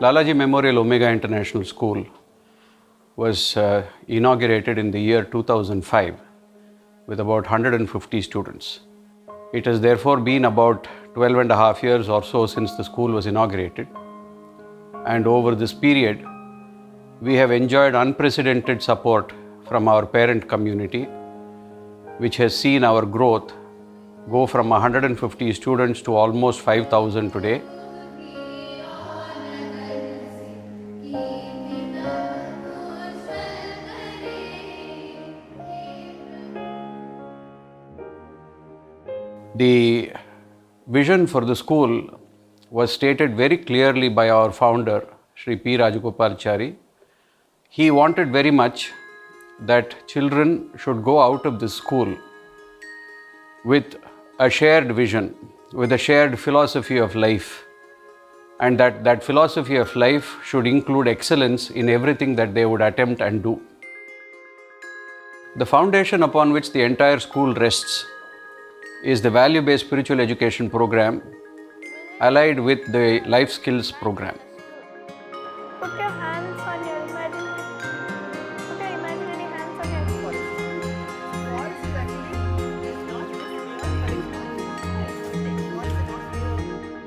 Lalaji Memorial Omega International School was inaugurated in the year 2005 with about 150 students. It has therefore been about 12 and a half years or so since the school was inaugurated. And over this period, we have enjoyed unprecedented support from our parent community, which has seen our growth go from 150 students to almost 5,000 today. The vision for the school was stated very clearly by our founder, Shri P. Rajagopalachari. He wanted very much that children should go out of this school with a shared vision, with a shared philosophy of life, and that philosophy of life should include excellence in everything that they would attempt and do. The foundation upon which the entire school rests is the value-based spiritual education program allied with the life skills program. Put your hands on your imaginary, put your imaginary hands on your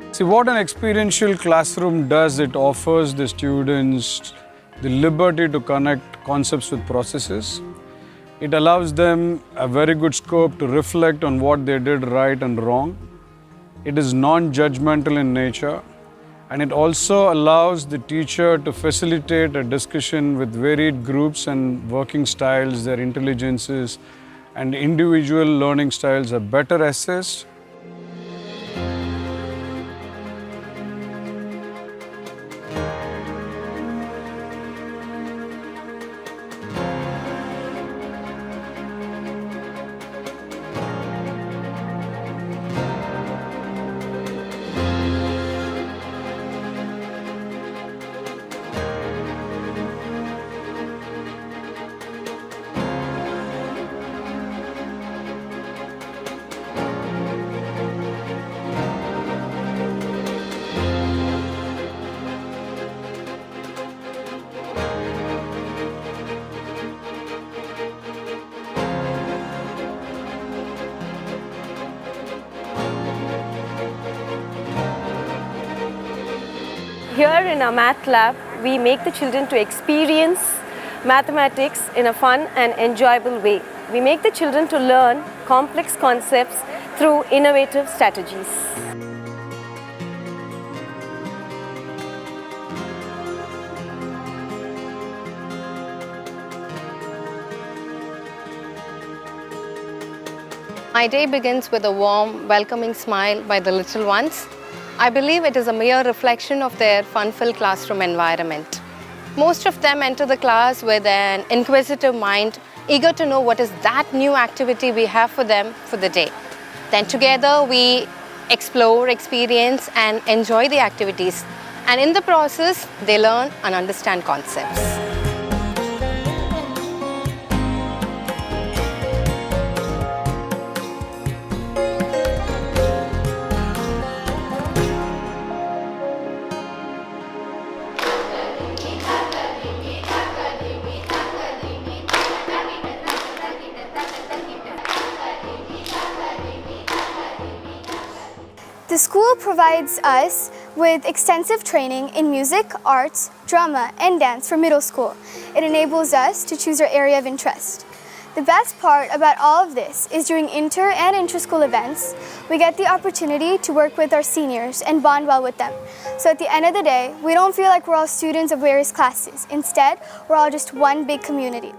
foot. See, what an experiential classroom does, it offers the students the liberty to connect concepts with processes. It allows them a very good scope to reflect on what they did right and wrong. It is non-judgmental in nature, and it also allows the teacher to facilitate a discussion with varied groups and working styles. Their intelligences and individual learning styles are better assessed. Here in our math lab, we make the children to experience mathematics in a fun and enjoyable way. We make the children to learn complex concepts through innovative strategies. My day begins with a warm, welcoming smile by the little ones. I believe it is a mere reflection of their fun-filled classroom environment. Most of them enter the class with an inquisitive mind, eager to know what is that new activity we have for them for the day. Then together we explore, experience and enjoy the activities. And in the process, they learn and understand concepts. The school provides us with extensive training in music, arts, drama, and dance for middle school. It enables us to choose our area of interest. The best part about all of this is during inter- and inter-school events, we get the opportunity to work with our seniors and bond well with them. So at the end of the day, we don't feel like we're all students of various classes. Instead, we're all just one big community.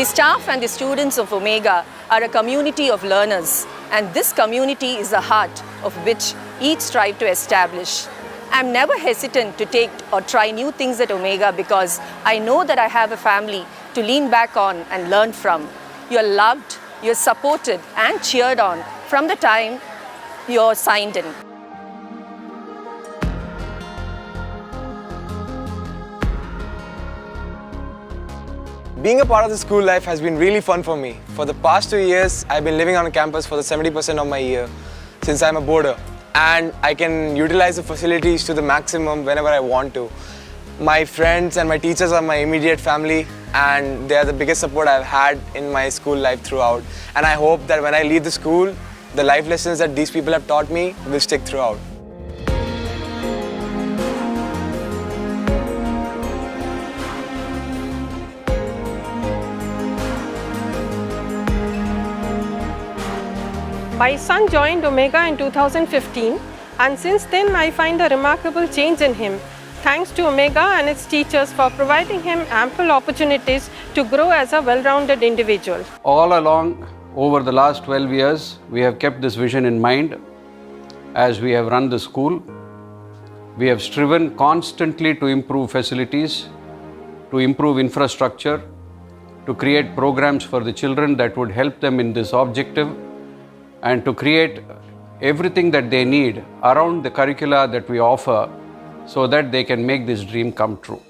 The staff and the students of Omega are a community of learners, and this community is the heart of which each strive to establish. I'm never hesitant to take or try new things at Omega because I know that I have a family to lean back on and learn from. You're loved, you're supported and cheered on from the time you're signed in. Being a part of the school life has been really fun for me. For the past 2 years, I've been living on campus for the 70% of my year since I'm a boarder, and I can utilize the facilities to the maximum whenever I want to. My friends and my teachers are my immediate family, and they are the biggest support I've had in my school life throughout. And I hope that when I leave the school, the life lessons that these people have taught me will stick throughout. My son joined Omega in 2015, and since then I find a remarkable change in him. Thanks to Omega and its teachers for providing him ample opportunities to grow as a well-rounded individual. All along, over the last 12 years, we have kept this vision in mind as we have run the school. We have striven constantly to improve facilities, to improve infrastructure, to create programs for the children that would help them in this objective, and to create everything that they need around the curricula that we offer so that they can make this dream come true.